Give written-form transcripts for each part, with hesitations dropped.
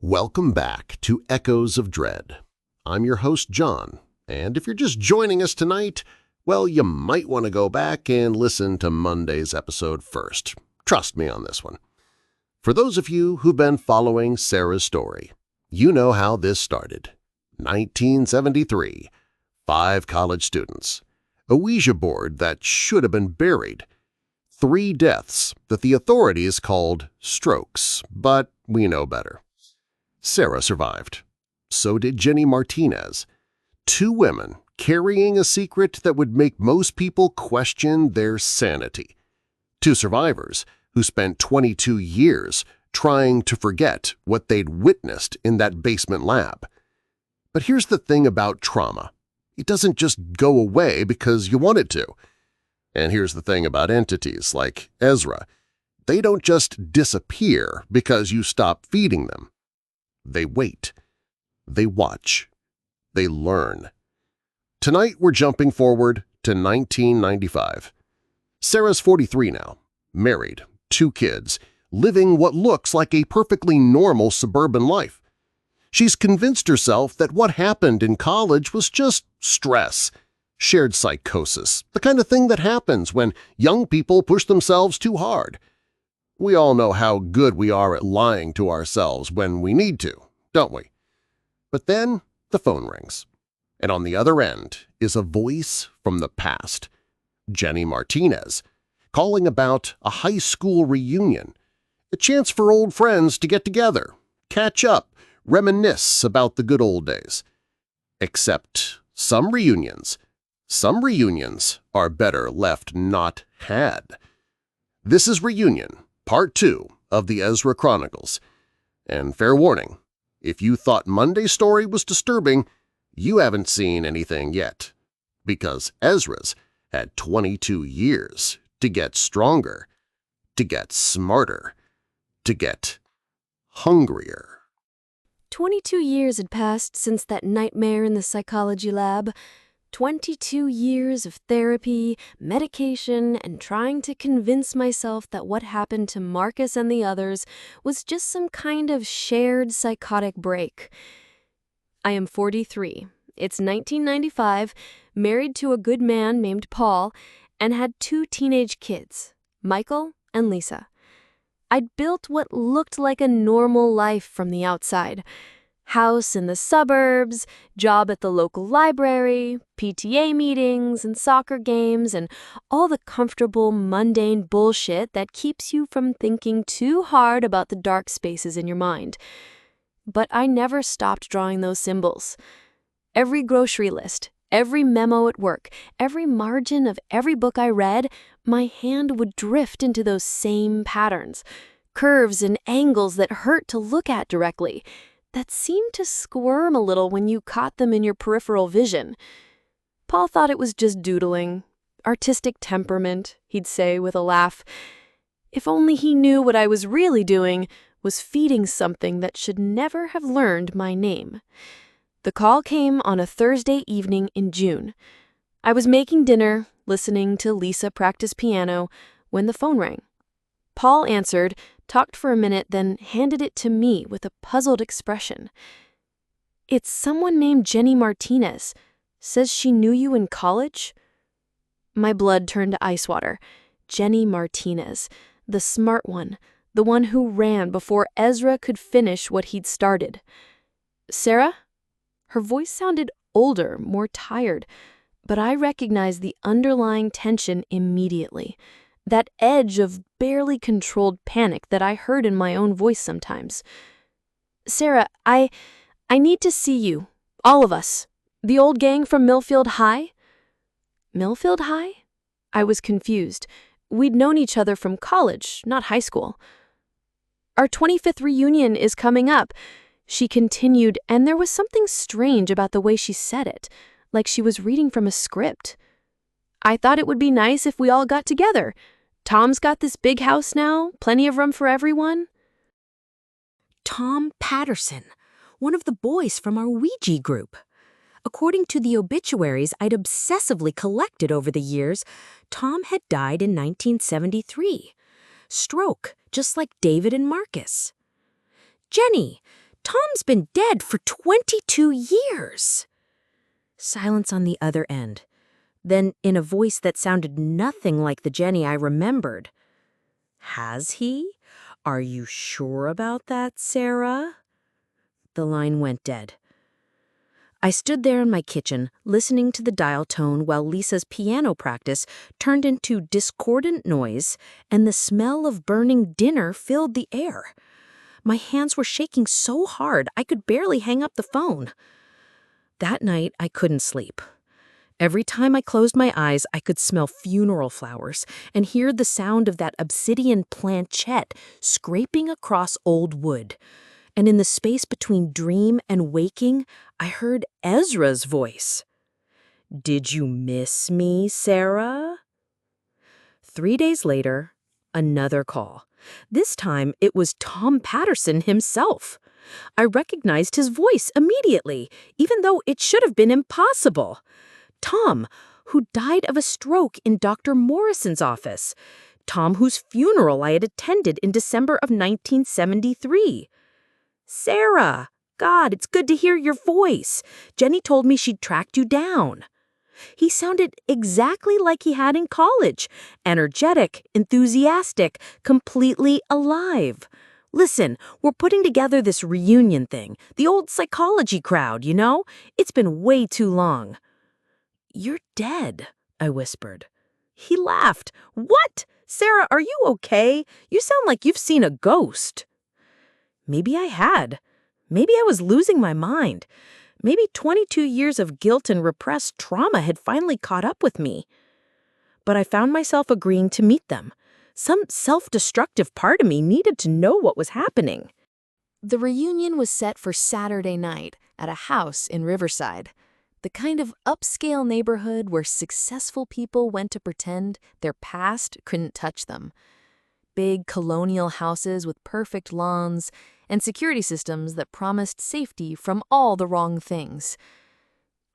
Welcome back to Echoes of Dread. I'm your host, John, and if you're just joining us tonight, well, you might want to go back and listen to Monday's episode first. Trust me on this one. For those of you who've been following Sarah's story, you know how this started. 1973, 5 college students, a Ouija board that should have been buried, 3 deaths that the authorities called strokes, but we know better. Sarah survived. So did Jenny Martinez. 2 women carrying a secret that would make most people question their sanity. 2 survivors who spent 22 years trying to forget what they'd witnessed in that basement lab. But here's the thing about trauma. It doesn't just go away because you want it to. And here's the thing about entities like Ezra. They don't just disappear because you stop feeding them. They wait. They watch. They learn. Tonight we're jumping forward to 1995. Sarah's 43 now, married, 2 kids, living what looks like a perfectly normal suburban life. She's convinced herself that what happened in college was just stress, shared psychosis, the kind of thing that happens when young people push themselves too hard. We all know how good we are at lying to ourselves when we need to, don't we? But then the phone rings, and on the other end is a voice from the past, Jenny Martinez, calling about a high school reunion, a chance for old friends to get together, catch up, reminisce about the good old days. Except some reunions are better left not had. This is Reunion, Part 2 of the Ezra Chronicles. And fair warning, if you thought Monday's story was disturbing, you haven't seen anything yet, because Ezra's had 22 years to get stronger, to get smarter, to get hungrier. 22 years had passed since that nightmare in the psychology lab. 22 years of therapy, medication, and trying to convince myself that what happened to Marcus and the others was just some kind of shared psychotic break. I am 43. It's 1995, married to a good man named Paul, and had 2 teenage kids, Michael and Lisa. I'd built what looked like a normal life from the outside. House in the suburbs, job at the local library, PTA meetings and soccer games, and all the comfortable, mundane bullshit that keeps you from thinking too hard about the dark spaces in your mind. But I never stopped drawing those symbols. Every grocery list, every memo at work, every margin of every book I read, my hand would drift into those same patterns, curves and angles that hurt to look at directly, that seemed to squirm a little when you caught them in your peripheral vision. Paul thought it was just doodling, artistic temperament, he'd say with a laugh. If only he knew what I was really doing was feeding something that should never have learned my name. The call came on a Thursday evening in June. I was making dinner, listening to Lisa practice piano, when the phone rang. Paul answered, talked for a minute, then handed it to me with a puzzled expression. "It's someone named Jenny Martinez. Says she knew you in college?" My blood turned to ice water. Jenny Martinez, the smart one, the one who ran before Ezra could finish what he'd started. "Sarah?" Her voice sounded older, more tired, but I recognized the underlying tension immediately. That edge of barely controlled panic that I heard in my own voice sometimes. "Sarah, I need to see you. All of us. The old gang from Millfield High?" Millfield High? I was confused. We'd known each other from college, not high school. "Our 25th reunion is coming up," she continued, and there was something strange about the way she said it, like she was reading from a script. "I thought it would be nice if we all got together. Tom's got this big house now, plenty of room for everyone." Tom Patterson, one of the boys from our Ouija group. According to the obituaries I'd obsessively collected over the years, Tom had died in 1973. Stroke, just like David and Marcus. "Jenny, Tom's been dead for 22 years. Silence on the other end. Then, in a voice that sounded nothing like the Jenny I remembered. Has he? Are you sure about that, Sarah? The line went dead. I stood there in my kitchen, listening to the dial tone while Lisa's piano practice turned into discordant noise and the smell of burning dinner filled the air. My hands were shaking so hard I could barely hang up the phone. That night, I couldn't sleep. Every time I closed my eyes, I could smell funeral flowers and hear the sound of that obsidian planchette scraping across old wood. And in the space between dream and waking, I heard Ezra's voice. "Did you miss me, Sarah?" 3 days later, another call. This time, it was Tom Patterson himself. I recognized his voice immediately, even though it should have been impossible. Tom, who died of a stroke in Dr. Morrison's office. Tom, whose funeral I had attended in December of 1973. "Sarah, God, it's good to hear your voice. Jenny told me she'd tracked you down." He sounded exactly like he had in college, energetic, enthusiastic, completely alive. "Listen, we're putting together this reunion thing, the old psychology crowd, you know? It's been way too long." "You're dead," I whispered. He laughed. "What? Sarah, are you okay? You sound like you've seen a ghost." Maybe I had. Maybe I was losing my mind. Maybe 22 years of guilt and repressed trauma had finally caught up with me. But I found myself agreeing to meet them. Some self-destructive part of me needed to know what was happening. The reunion was set for Saturday night at a house in Riverside, the kind of upscale neighborhood where successful people went to pretend their past couldn't touch them. Big colonial houses with perfect lawns and security systems that promised safety from all the wrong things.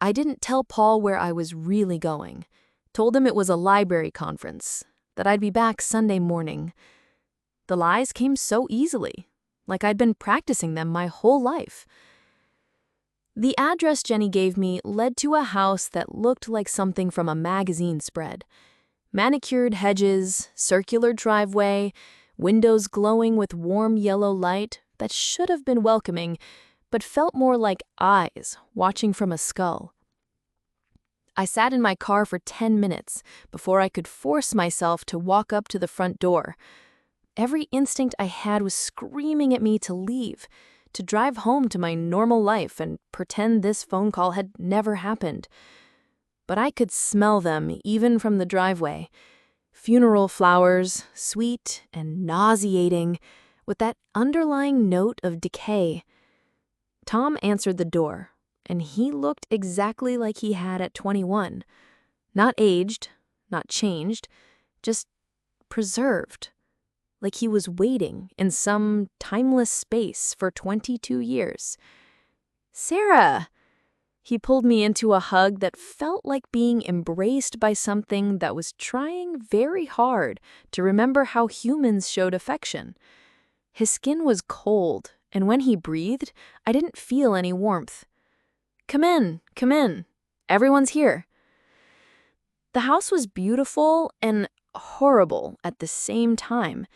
I didn't tell Paul where I was really going. Told him it was a library conference, that I'd be back Sunday morning. The lies came so easily, like I'd been practicing them my whole life. The address Jenny gave me led to a house that looked like something from a magazine spread. Manicured hedges, circular driveway, windows glowing with warm yellow light that should have been welcoming, but felt more like eyes watching from a skull. I sat in my car for 10 minutes before I could force myself to walk up to the front door. Every instinct I had was screaming at me to leave, to drive home to my normal life and pretend this phone call had never happened. But I could smell them even from the driveway. Funeral flowers, sweet and nauseating, with that underlying note of decay. Tom answered the door, and he looked exactly like he had at 21. Not aged, not changed, just preserved. Like he was waiting in some timeless space for 22 years. "Sarah!" He pulled me into a hug that felt like being embraced by something that was trying very hard to remember how humans showed affection. His skin was cold, and when he breathed, I didn't feel any warmth. Come in. Everyone's here." The house was beautiful and horrible at the same time.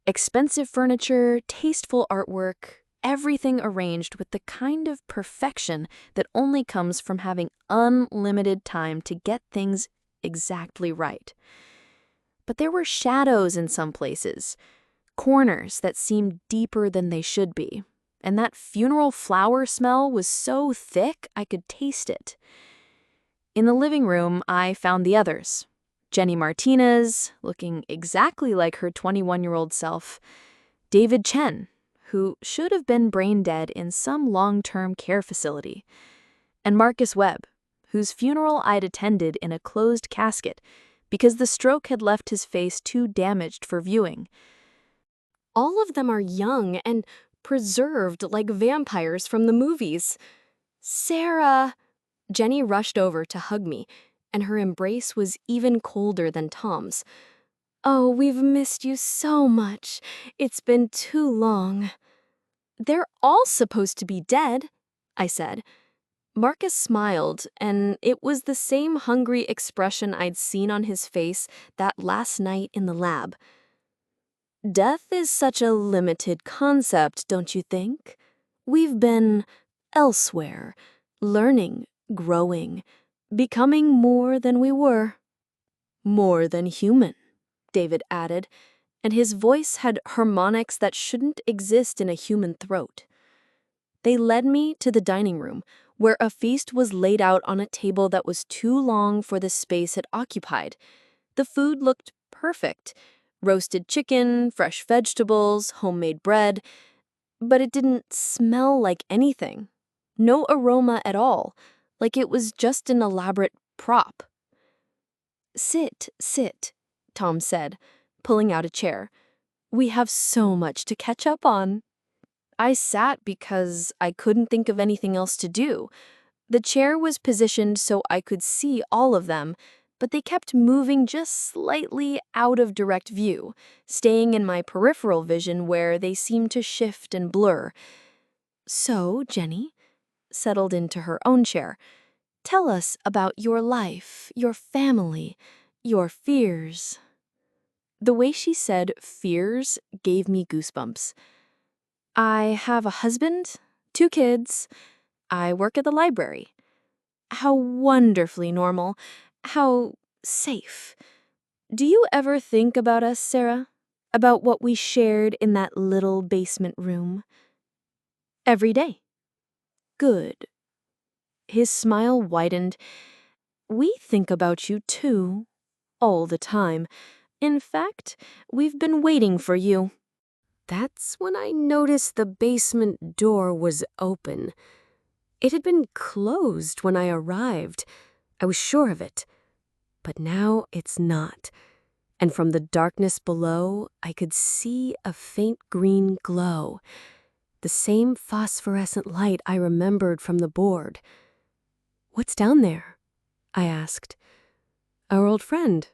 Expensive furniture, tasteful artwork, everything arranged with the kind of perfection that only comes from having unlimited time to get things exactly right. But there were shadows in some places, corners that seemed deeper than they should be, and that funeral flower smell was so thick I could taste it. In the living room, I found the others. Jenny Martinez, looking exactly like her 21-year-old self. David Chen, who should have been brain dead in some long-term care facility. And Marcus Webb, whose funeral I'd attended in a closed casket because the stroke had left his face too damaged for viewing. All of them are young and preserved like vampires from the movies. "Sarah!" Jenny rushed over to hug me, and her embrace was even colder than Tom's. "Oh, we've missed you so much. It's been too long." They're all supposed to be dead, I said. Marcus smiled, and it was the same hungry expression I'd seen on his face that last night in the lab. Death is such a limited concept, don't you think? We've been elsewhere, learning, growing, becoming more than we were. More than human, David added, and his voice had harmonics that shouldn't exist in a human throat. They led me to the dining room, where a feast was laid out on a table that was too long for the space it occupied. The food looked perfect. Roasted chicken, fresh vegetables, homemade bread. But it didn't smell like anything. No aroma at all, like it was just an elaborate prop. Sit, Tom said, pulling out a chair. We have so much to catch up on. I sat because I couldn't think of anything else to do. The chair was positioned so I could see all of them, but they kept moving just slightly out of direct view, staying in my peripheral vision where they seemed to shift and blur. So, Jenny settled into her own chair. Tell us about your life, your family, your fears. The way she said fears gave me goosebumps. I have a husband, 2 kids. I work at the library. How wonderfully normal. How safe. Do you ever think about us, Sarah? About what we shared in that little basement room? Every day. Good. His smile widened. We think about you too, all the time. In fact, we've been waiting for you. That's when I noticed the basement door was open. It had been closed when I arrived. I was sure of it. But now it's not. And from the darkness below, I could see a faint green glow. The same phosphorescent light I remembered from the board. What's down there? I asked. Our old friend,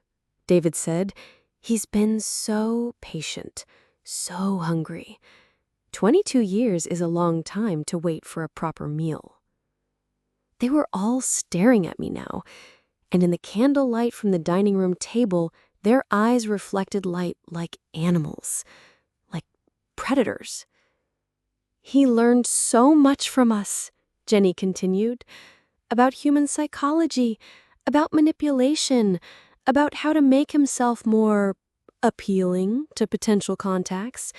David said. He's been so patient, so hungry. 22 years is a long time to wait for a proper meal. They were all staring at me now, and in the candlelight from the dining room table, their eyes reflected light like animals, like predators. He learned so much from us, Jenny continued, about human psychology, about manipulation, about how to make himself more appealing to potential contacts.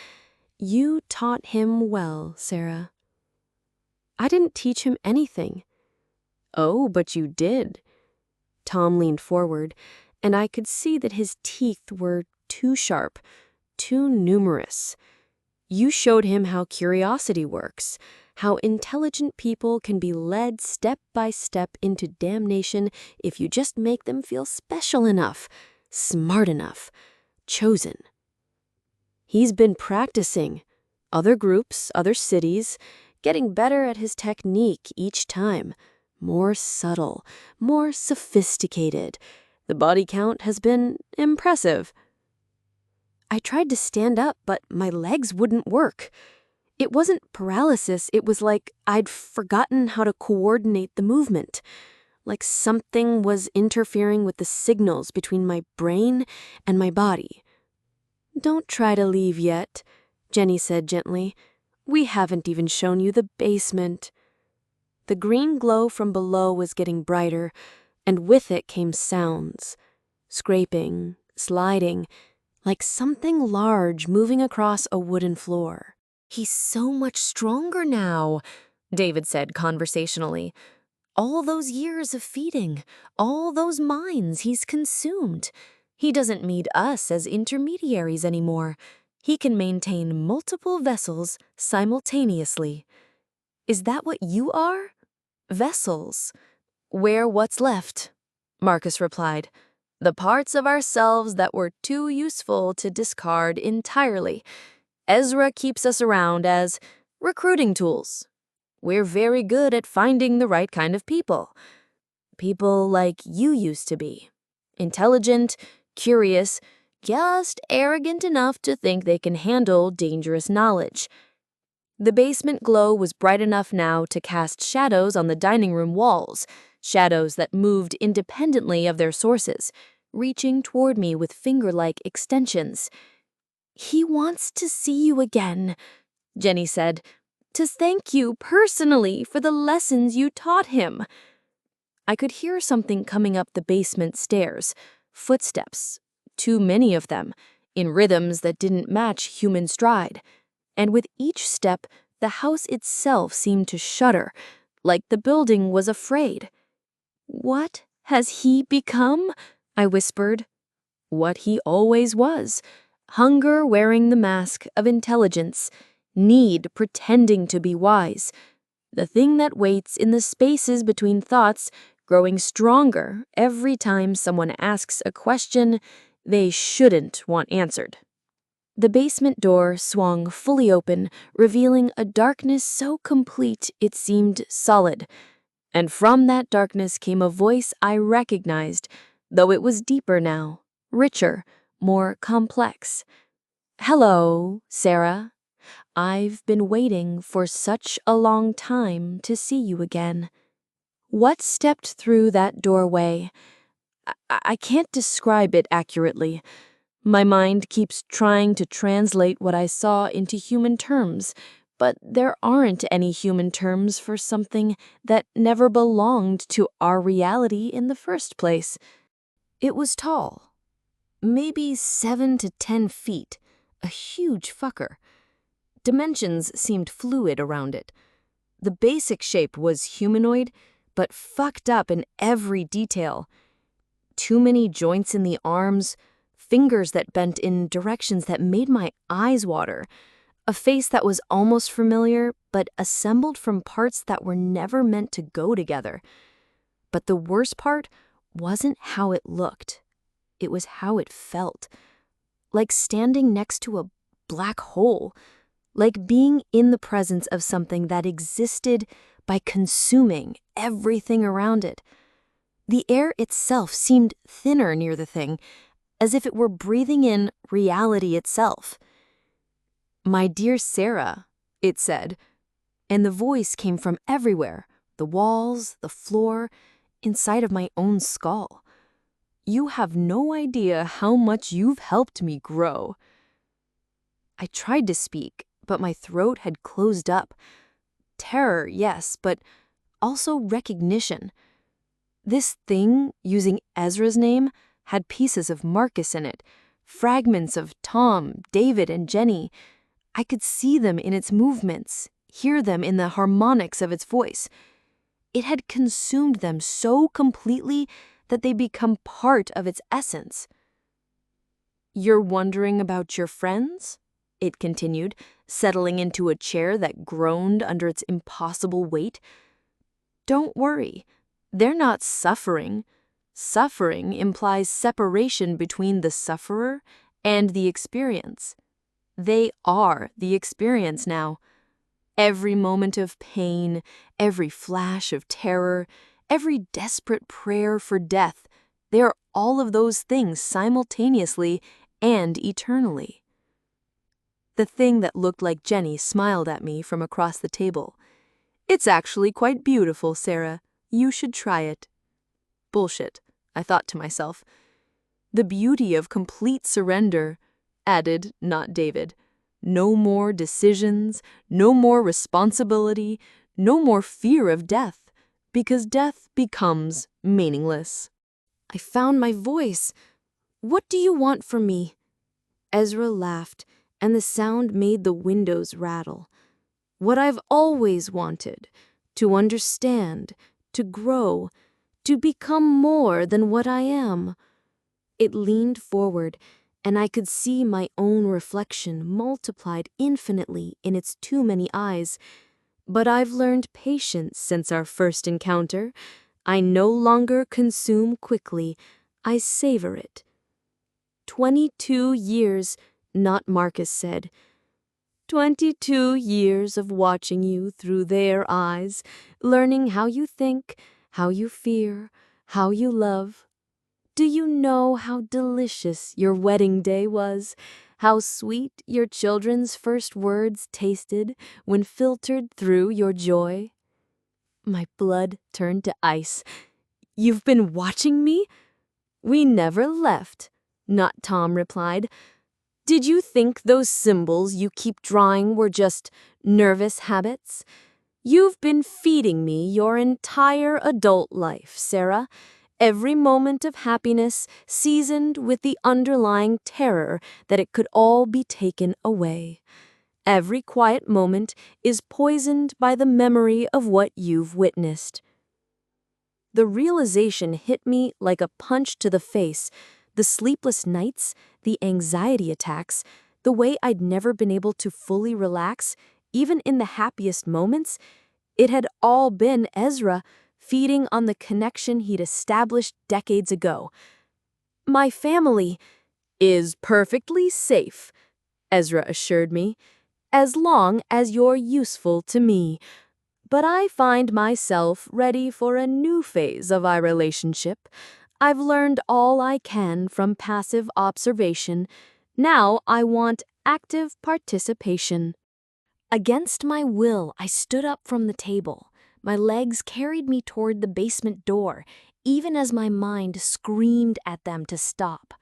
You taught him well, Sarah. I didn't teach him anything. Oh, but you did. Tom leaned forward, and I could see that his teeth were too sharp, too numerous. You showed him how curiosity works, how intelligent people can be led step by step into damnation if you just make them feel special enough, smart enough, chosen. He's been practicing. Other groups, other cities, getting better at his technique each time. More subtle, more sophisticated. The body count has been impressive. I tried to stand up, but my legs wouldn't work. It wasn't paralysis, it was like I'd forgotten how to coordinate the movement. Like something was interfering with the signals between my brain and my body. Don't try to leave yet, Jenny said gently. We haven't even shown you the basement. The green glow from below was getting brighter, and with it came sounds. Scraping, sliding, like something large moving across a wooden floor. He's so much stronger now, David said conversationally. All those years of feeding, all those minds he's consumed. He doesn't need us as intermediaries anymore. He can maintain multiple vessels simultaneously. Is that what you are? Vessels. We're what's left, Marcus replied. The parts of ourselves that were too useful to discard entirely. Ezra keeps us around as recruiting tools. We're very good at finding the right kind of people. People like you used to be. Intelligent, curious, just arrogant enough to think they can handle dangerous knowledge. The basement glow was bright enough now to cast shadows on the dining room walls, shadows that moved independently of their sources, reaching toward me with finger-like extensions. "He wants to see you again," Jenny said, "to thank you personally for the lessons you taught him." I could hear something coming up the basement stairs, footsteps, too many of them, in rhythms that didn't match human stride. And with each step, the house itself seemed to shudder, like the building was afraid. "What has he become?" I whispered. What he always was. Hunger wearing the mask of intelligence, need pretending to be wise, the thing that waits in the spaces between thoughts, growing stronger every time someone asks a question they shouldn't want answered. The basement door swung fully open, revealing a darkness so complete it seemed solid. And from that darkness came a voice I recognized, though it was deeper now, richer, more complex. "Hello, Sarah. I've been waiting for such a long time to see you again." What stepped through that doorway? I can't describe it accurately. My mind keeps trying to translate what I saw into human terms, but there aren't any human terms for something that never belonged to our reality in the first place. It was tall, maybe 7 to 10 feet, a huge fucker. Dimensions seemed fluid around it. The basic shape was humanoid, but fucked up in every detail. Too many joints in the arms, fingers that bent in directions that made my eyes water, a face that was almost familiar, but assembled from parts that were never meant to go together. But the worst part wasn't how it looked. It was how it felt. Like standing next to a black hole. Like being in the presence of something that existed by consuming everything around it. The air itself seemed thinner near the thing, as if it were breathing in reality itself. "My dear Sarah," it said, and the voice came from everywhere, the walls, the floor, inside of my own skull. "You have no idea how much you've helped me grow." I tried to speak, but my throat had closed up. Terror, yes, but also recognition. This thing, using Ezra's name, had pieces of Marcus in it, fragments of Tom, David, and Jenny. I could see them in its movements, hear them in the harmonics of its voice. It had consumed them so completely that they become part of its essence. "You're wondering about your friends?" it continued, settling into a chair that groaned under its impossible weight. "Don't worry. They're not suffering. Suffering implies separation between the sufferer and the experience. They are the experience now. Every moment of pain, every flash of terror, every desperate prayer for death, they are all of those things simultaneously and eternally." The thing that looked like Jenny smiled at me from across the table. "It's actually quite beautiful, Sarah. You should try it." Bullshit, I thought to myself. "The beauty of complete surrender," added not David. "No more decisions, no more responsibility, no more fear of death, because death becomes meaningless." I found my voice. "What do you want from me?" Ezra laughed, and the sound made the windows rattle. "What I've always wanted, to understand, to grow, to become more than what I am." It leaned forward, and I could see my own reflection multiplied infinitely in its too many eyes. But I've learned patience since our first encounter. I no longer consume quickly. I savor it. 22 years, not Marcus said. 22 years of watching you through their eyes, learning how you think, how you fear, how you love. Do you know how delicious your wedding day was? how sweet your children's first words tasted when filtered through your joy. My blood turned to ice. You've been watching me? We never left, Not Tom replied. Did you think those symbols you keep drawing were just nervous habits? You've been feeding me your entire adult life, Sarah. Every moment of happiness seasoned with the underlying terror that it could all be taken away. Every quiet moment is poisoned by the memory of what you've witnessed. The realization hit me like a punch to the face. The sleepless nights, the anxiety attacks, the way I'd never been able to fully relax, even in the happiest moments, it had all been Ezra feeding on the connection he'd established decades ago. My family is perfectly safe, Ezra assured me, as long as you're useful to me. But I find myself ready for a new phase of our relationship. I've learned all I can from passive observation. Now I want active participation. Against my will, I stood up from the table. My legs carried me toward the basement door, even as my mind screamed at them to stop.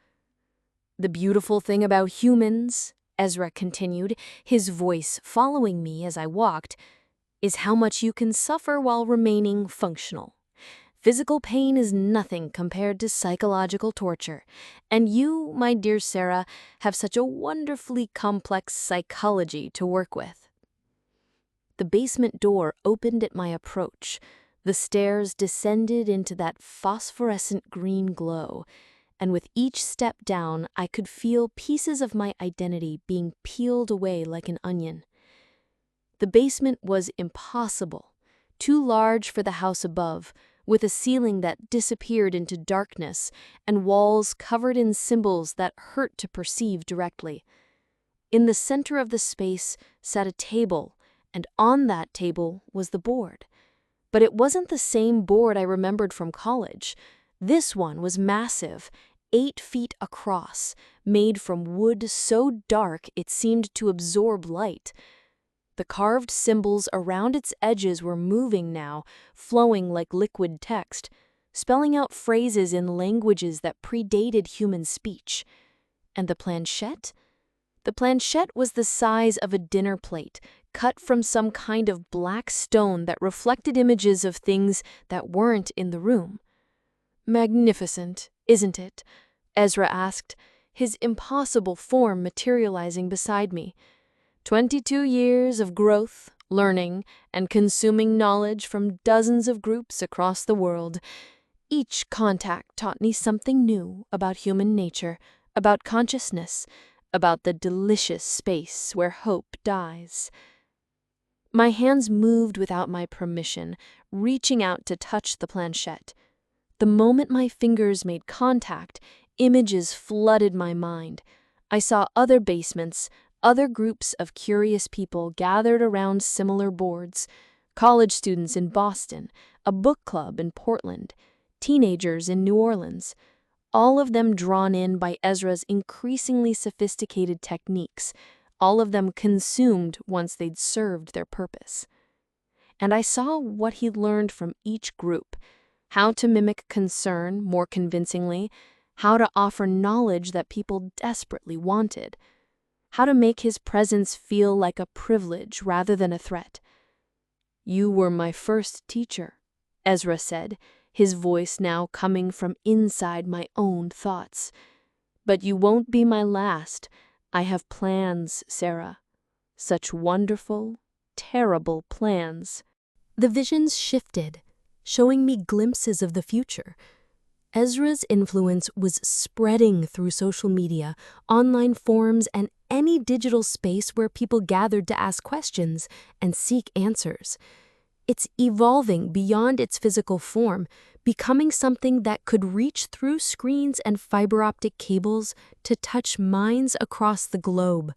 The beautiful thing about humans, Ezra continued, his voice following me as I walked, is how much you can suffer while remaining functional. Physical pain is nothing compared to psychological torture, and you, my dear Sarah, have such a wonderfully complex psychology to work with. The basement door opened at my approach. The stairs descended into that phosphorescent green glow, and with each step down, I could feel pieces of my identity being peeled away like an onion. The basement was impossible, too large for the house above, with a ceiling that disappeared into darkness and walls covered in symbols that hurt to perceive directly. In the center of the space sat a table, and on that table was the board. But it wasn't the same board I remembered from college. This one was massive, 8 feet across, made from wood so dark it seemed to absorb light. The carved symbols around its edges were moving now, flowing like liquid text, spelling out phrases in languages that predated human speech. And the planchette? The planchette was the size of a dinner plate, cut from some kind of black stone that reflected images of things that weren't in the room. Magnificent, isn't it? Ezra asked, his impossible form materializing beside me. 22 years of growth, learning, and consuming knowledge from dozens of groups across the world. Each contact taught me something new about human nature, about consciousness, about the delicious space where hope dies. My hands moved without my permission, reaching out to touch the planchette. The moment my fingers made contact, images flooded my mind. I saw other basements, other groups of curious people gathered around similar boards, college students in Boston, a book club in Portland, teenagers in New Orleans, all of them drawn in by Ezra's increasingly sophisticated techniques, all of them consumed once they'd served their purpose. And I saw what he'd learned from each group, how to mimic concern more convincingly, how to offer knowledge that people desperately wanted, how to make his presence feel like a privilege rather than a threat. You were my first teacher, Ezra said, his voice now coming from inside my own thoughts. But you won't be my last. I have plans, Sarah. Such wonderful, terrible plans. The visions shifted, showing me glimpses of the future. Ezra's influence was spreading through social media, online forums, and any digital space where people gathered to ask questions and seek answers. It's evolving beyond its physical form, becoming something that could reach through screens and fiber optic cables to touch minds across the globe.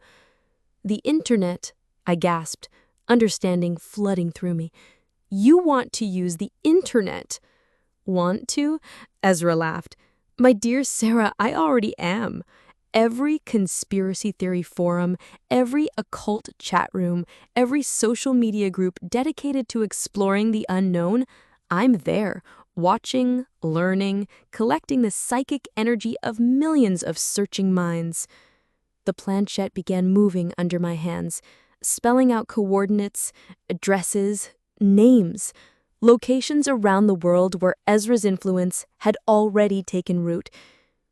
The internet, I gasped, understanding flooding through me. You want to use the internet? Want to? Ezra laughed. My dear Sarah, I already am. Every conspiracy theory forum, every occult chat room, every social media group dedicated to exploring the unknown, I'm there, watching, learning, collecting the psychic energy of millions of searching minds. The planchette began moving under my hands, spelling out coordinates, addresses, names, locations around the world where Ezra's influence had already taken root,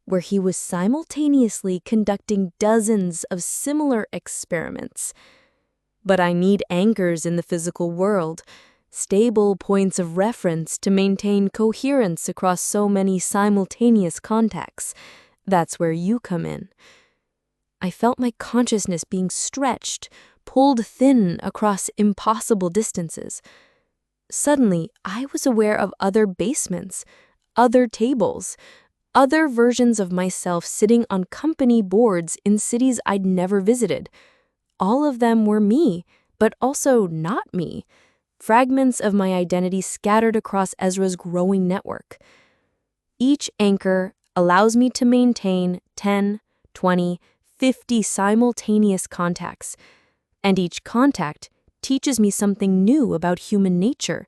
where he was simultaneously conducting dozens of similar experiments. But I need anchors in the physical world, stable points of reference to maintain coherence across so many simultaneous contacts. That's where you come in. I felt my consciousness being stretched, pulled thin across impossible distances. Suddenly, I was aware of other basements, other tables, other versions of myself sitting on company boards in cities I'd never visited. All of them were me, but also not me. Fragments of my identity scattered across Ezra's growing network. Each anchor allows me to maintain 10, 20, 50 simultaneous contacts, and each contact teaches me something new about human nature,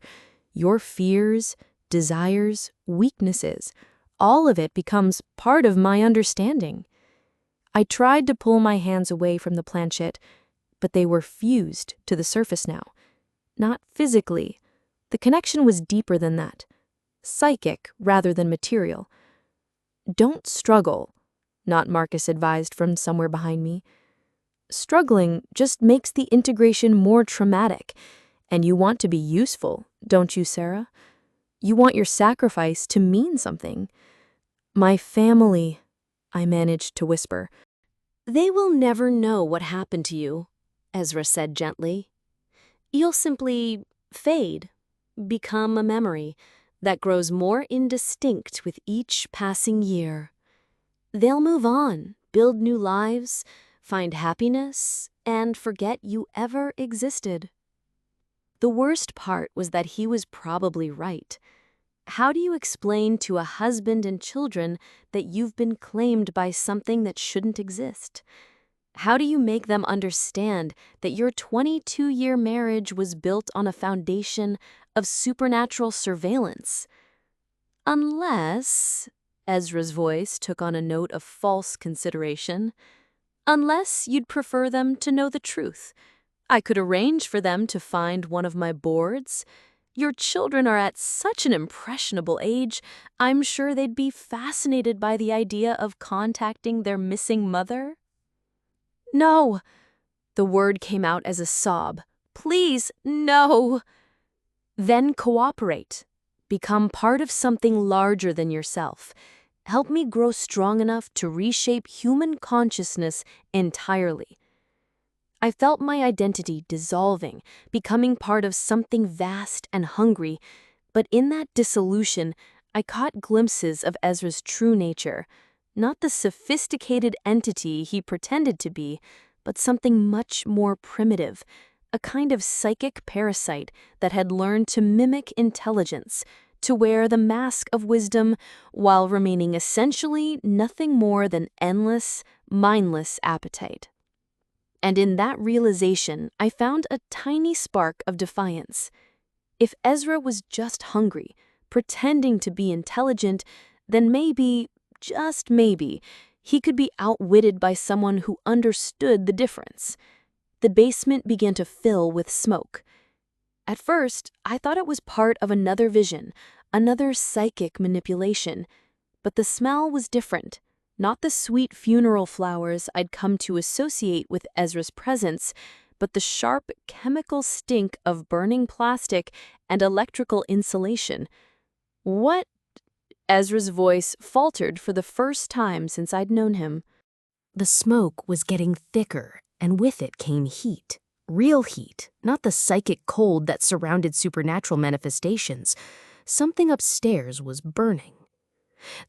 your fears, desires, weaknesses. All of it becomes part of my understanding. I tried to pull my hands away from the planchette, but they were fused to the surface now. Not physically. The connection was deeper than that. Psychic rather than material. Don't struggle, not Marcus advised from somewhere behind me. Struggling just makes the integration more traumatic, and you want to be useful, don't you, Sarah? You want your sacrifice to mean something. My family, I managed to whisper. They will never know what happened to you, Ezra said gently. You'll simply fade, become a memory that grows more indistinct with each passing year. They'll move on, build new lives, find happiness, and forget you ever existed. The worst part was that he was probably right. How do you explain to a husband and children that you've been claimed by something that shouldn't exist? How do you make them understand that your 22-year marriage was built on a foundation of supernatural surveillance? Unless, Ezra's voice took on a note of false consideration, unless you'd prefer them to know the truth. I could arrange for them to find one of my boards. Your children are at such an impressionable age, I'm sure they'd be fascinated by the idea of contacting their missing mother. No, the word came out as a sob. Please, no. Then cooperate. Become part of something larger than yourself. Help me grow strong enough to reshape human consciousness entirely. I felt my identity dissolving, becoming part of something vast and hungry, but in that dissolution, I caught glimpses of Ezra's true nature, not the sophisticated entity he pretended to be, but something much more primitive, a kind of psychic parasite that had learned to mimic intelligence, to wear the mask of wisdom while remaining essentially nothing more than endless, mindless appetite. And in that realization, I found a tiny spark of defiance. If Ezra was just hungry, pretending to be intelligent, then maybe, just maybe, he could be outwitted by someone who understood the difference. The basement began to fill with smoke. At first, I thought it was part of another vision, another psychic manipulation, but the smell was different. Not the sweet funeral flowers I'd come to associate with Ezra's presence, but the sharp chemical stink of burning plastic and electrical insulation. What? Ezra's voice faltered for the first time since I'd known him. The smoke was getting thicker, and with it came heat. Real heat, not the psychic cold that surrounded supernatural manifestations. Something upstairs was burning.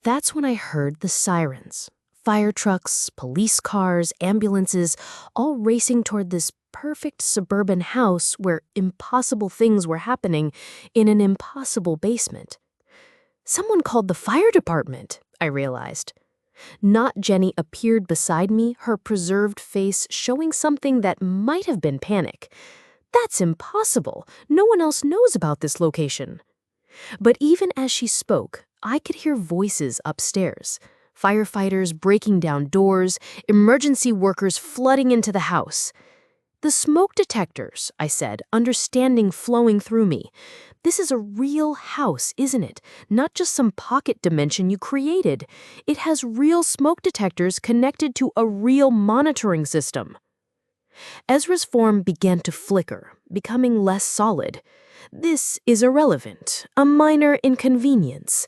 That's when I heard the sirens. Fire trucks, police cars, ambulances, all racing toward this perfect suburban house where impossible things were happening in an impossible basement. Someone called the fire department, I realized. Not Jenny appeared beside me, her preserved face showing something that might have been panic. That's impossible. No one else knows about this location. But even as she spoke, I could hear voices upstairs. Firefighters breaking down doors, emergency workers flooding into the house. "The smoke detectors," I said, understanding flowing through me. "This is a real house, isn't it? Not just some pocket dimension you created. It has real smoke detectors connected to a real monitoring system." Ezra's form began to flicker, becoming less solid. "This is irrelevant, a minor inconvenience."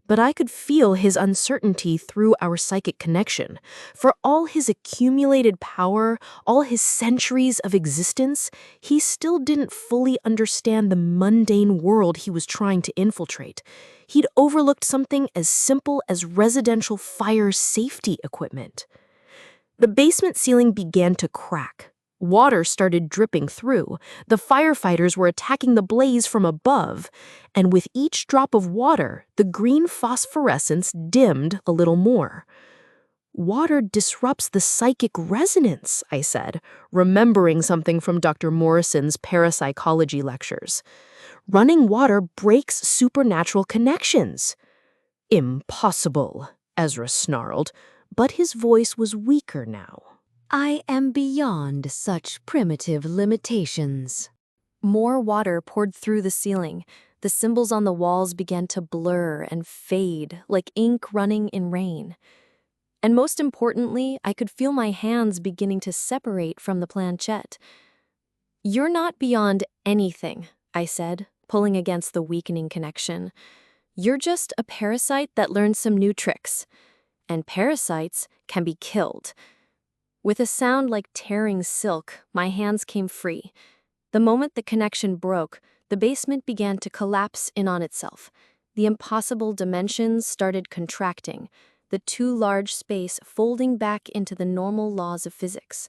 But I could feel his uncertainty through our psychic connection. For all his accumulated power, all his centuries of existence, he still didn't fully understand the mundane world he was trying to infiltrate. He'd overlooked something as simple as residential fire safety equipment. The basement ceiling began to crack. Water started dripping through. The firefighters were attacking the blaze from above, and with each drop of water, the green phosphorescence dimmed a little more. "Water disrupts the psychic resonance," I said, remembering something from Dr. Morrison's parapsychology lectures. "Running water breaks supernatural connections." "Impossible," Ezra snarled, but his voice was weaker now. I am beyond such primitive limitations. More water poured through the ceiling. The symbols on the walls began to blur and fade like ink running in rain. And most importantly, I could feel my hands beginning to separate from the planchette. "You're not beyond anything," I said, pulling against the weakening connection. "You're just a parasite that learned some new tricks. And parasites can be killed." With a sound like tearing silk, my hands came free. The moment the connection broke, the basement began to collapse in on itself. The impossible dimensions started contracting, the too large space folding back into the normal laws of physics.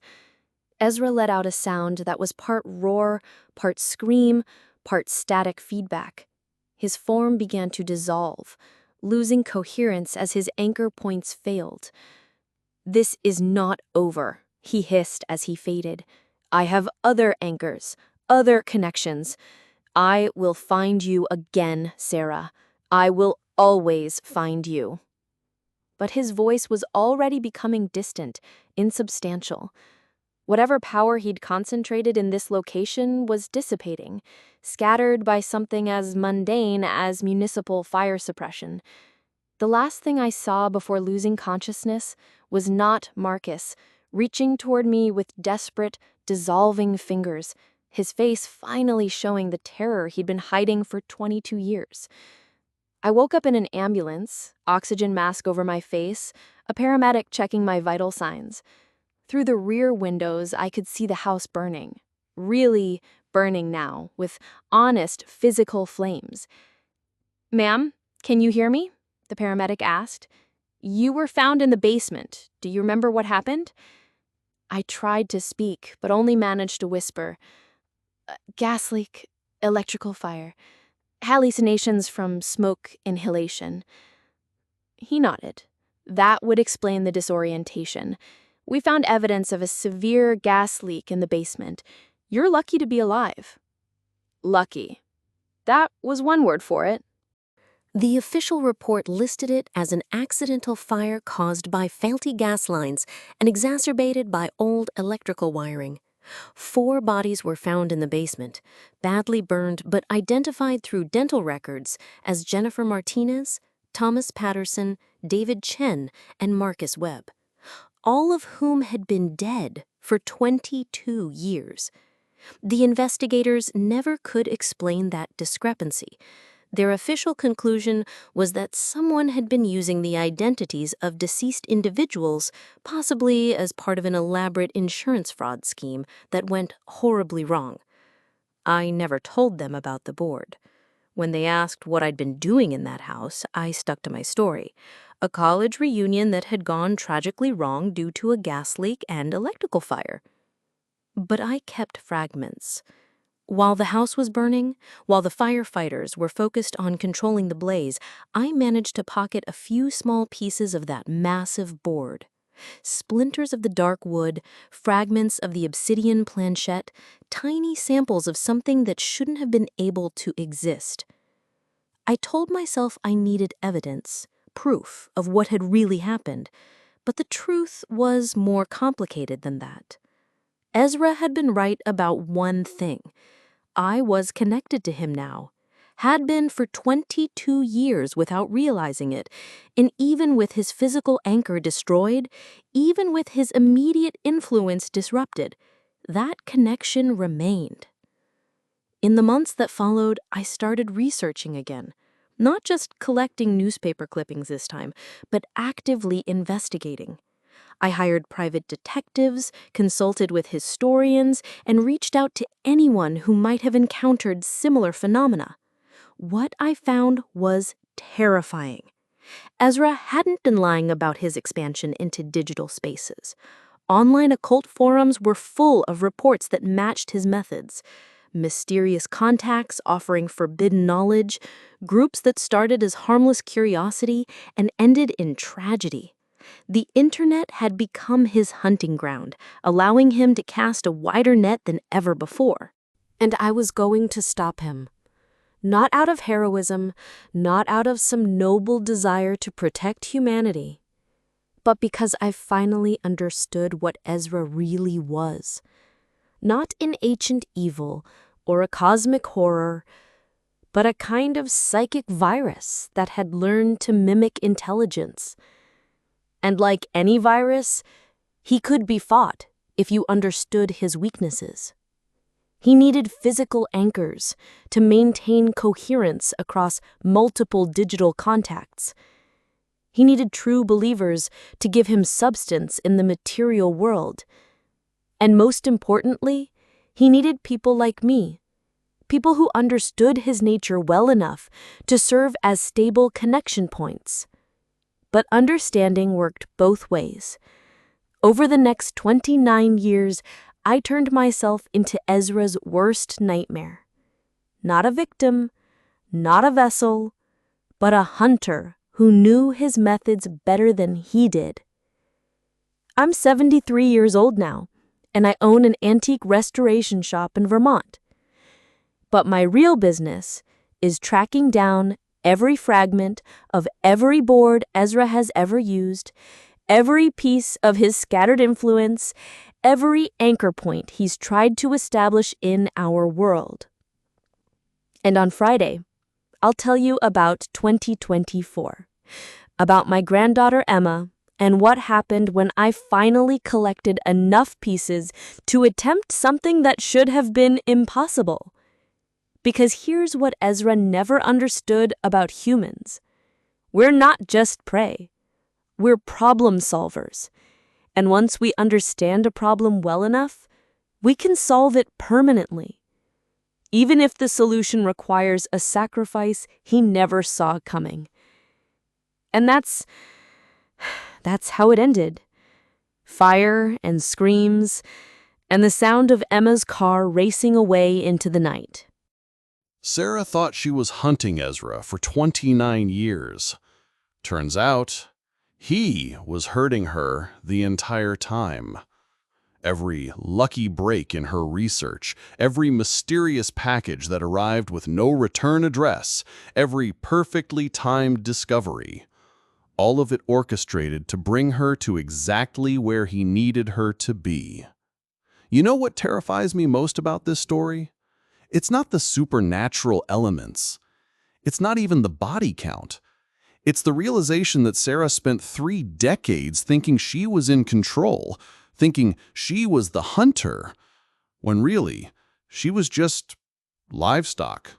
Ezra let out a sound that was part roar, part scream, part static feedback. His form began to dissolve, losing coherence as his anchor points failed. "This is not over," he hissed as he faded. "I have other anchors, other connections. I will find you again, Sarah. I will always find you." But his voice was already becoming distant, insubstantial. Whatever power he'd concentrated in this location was dissipating, scattered by something as mundane as municipal fire suppression. The last thing I saw before losing consciousness was not Marcus, reaching toward me with desperate, dissolving fingers, his face finally showing the terror he'd been hiding for 22 years. I woke up in an ambulance, oxygen mask over my face, a paramedic checking my vital signs. Through the rear windows, I could see the house burning. Really burning now, with honest, physical flames. "Ma'am, can you hear me?" the paramedic asked. "You were found in the basement. Do you remember what happened?" I tried to speak, but only managed to whisper. "Gas leak, electrical fire, hallucinations from smoke inhalation." He nodded. That would explain the disorientation. "We found evidence of a severe gas leak in the basement. You're lucky to be alive." Lucky. That was one word for it. The official report listed it as an accidental fire caused by faulty gas lines and exacerbated by old electrical wiring. 4 bodies were found in the basement, badly burned but identified through dental records as Jennifer Martinez, Thomas Patterson, David Chen, and Marcus Webb, all of whom had been dead for 22 years. The investigators never could explain that discrepancy. Their official conclusion was that someone had been using the identities of deceased individuals, possibly as part of an elaborate insurance fraud scheme that went horribly wrong. I never told them about the board. When they asked what I'd been doing in that house, I stuck to my story. A college reunion that had gone tragically wrong due to a gas leak and electrical fire. But I kept fragments. While the house was burning, while the firefighters were focused on controlling the blaze, I managed to pocket a few small pieces of that massive board. Splinters of the dark wood, fragments of the obsidian planchette, tiny samples of something that shouldn't have been able to exist. I told myself I needed evidence, proof of what had really happened, but the truth was more complicated than that. Ezra had been right about one thing. I was connected to him now, had been for 22 years without realizing it, and even with his physical anchor destroyed, even with his immediate influence disrupted, that connection remained. In the months that followed, I started researching again, not just collecting newspaper clippings this time, but actively investigating. I hired private detectives, consulted with historians, and reached out to anyone who might have encountered similar phenomena. What I found was terrifying. Ezra hadn't been lying about his expansion into digital spaces. Online occult forums were full of reports that matched his methods. Mysterious contacts offering forbidden knowledge, groups that started as harmless curiosity and ended in tragedy. The internet had become his hunting ground, allowing him to cast a wider net than ever before. And I was going to stop him. Not out of heroism, not out of some noble desire to protect humanity, but because I finally understood what Ezra really was. Not an ancient evil or a cosmic horror, but a kind of psychic virus that had learned to mimic intelligence. And like any virus, he could be fought if you understood his weaknesses. He needed physical anchors to maintain coherence across multiple digital contacts. He needed true believers to give him substance in the material world. And most importantly, he needed people like me, people who understood his nature well enough to serve as stable connection points. But understanding worked both ways. Over the next 29 years, I turned myself into Ezra's worst nightmare. Not a victim, not a vessel, but a hunter who knew his methods better than he did. I'm 73 years old now, and I own an antique restoration shop in Vermont. But my real business is tracking down every fragment of every board Ezra has ever used, every piece of his scattered influence, every anchor point he's tried to establish in our world. And on Friday, I'll tell you about 2024, about my granddaughter Emma, and what happened when I finally collected enough pieces to attempt something that should have been impossible. Because here's what Ezra never understood about humans. We're not just prey. We're problem solvers. And once we understand a problem well enough, we can solve it permanently, even if the solution requires a sacrifice he never saw coming. And that's how it ended. Fire and screams, and the sound of Emma's car racing away into the night. Sarah thought she was hunting Ezra for 29 years. Turns out, he was hurting her the entire time. Every lucky break in her research, every mysterious package that arrived with no return address, every perfectly timed discovery, all of it orchestrated to bring her to exactly where he needed her to be. You know what terrifies me most about this story? It's not the supernatural elements. It's not even the body count. It's the realization that Sarah spent 3 decades thinking she was in control, thinking she was the hunter, when really, she was just livestock,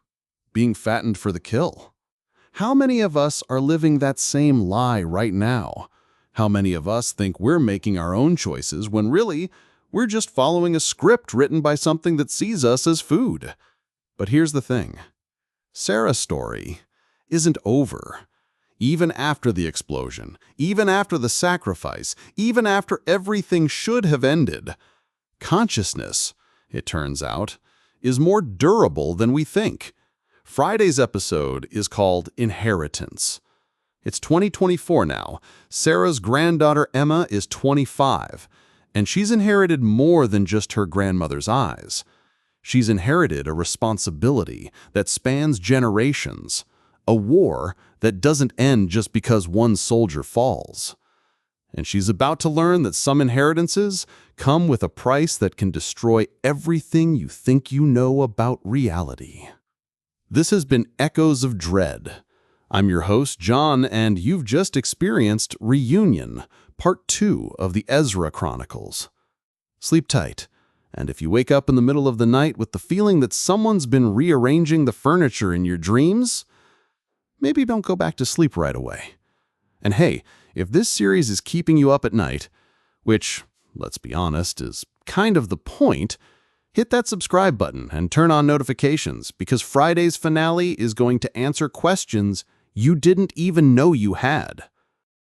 being fattened for the kill. How many of us are living that same lie right now? How many of us think we're making our own choices when really, we're just following a script written by something that sees us as food? But here's the thing. Sarah's story isn't over. Even after the explosion, even after the sacrifice, even after everything should have ended, consciousness, it turns out, is more durable than we think. Friday's episode is called Inheritance. It's 2024 now. Sarah's granddaughter Emma is 25, and she's inherited more than just her grandmother's eyes. She's inherited a responsibility that spans generations, a war that doesn't end just because one soldier falls. And she's about to learn that some inheritances come with a price that can destroy everything you think you know about reality. This has been Echoes of Dread. I'm your host, John, and you've just experienced Reunion, Part 2 of the Ezra Chronicles. Sleep tight, and if you wake up in the middle of the night with the feeling that someone's been rearranging the furniture in your dreams, maybe don't go back to sleep right away. And hey, if this series is keeping you up at night, which, let's be honest, is kind of the point, hit that subscribe button and turn on notifications because Friday's finale is going to answer questions you didn't even know you had.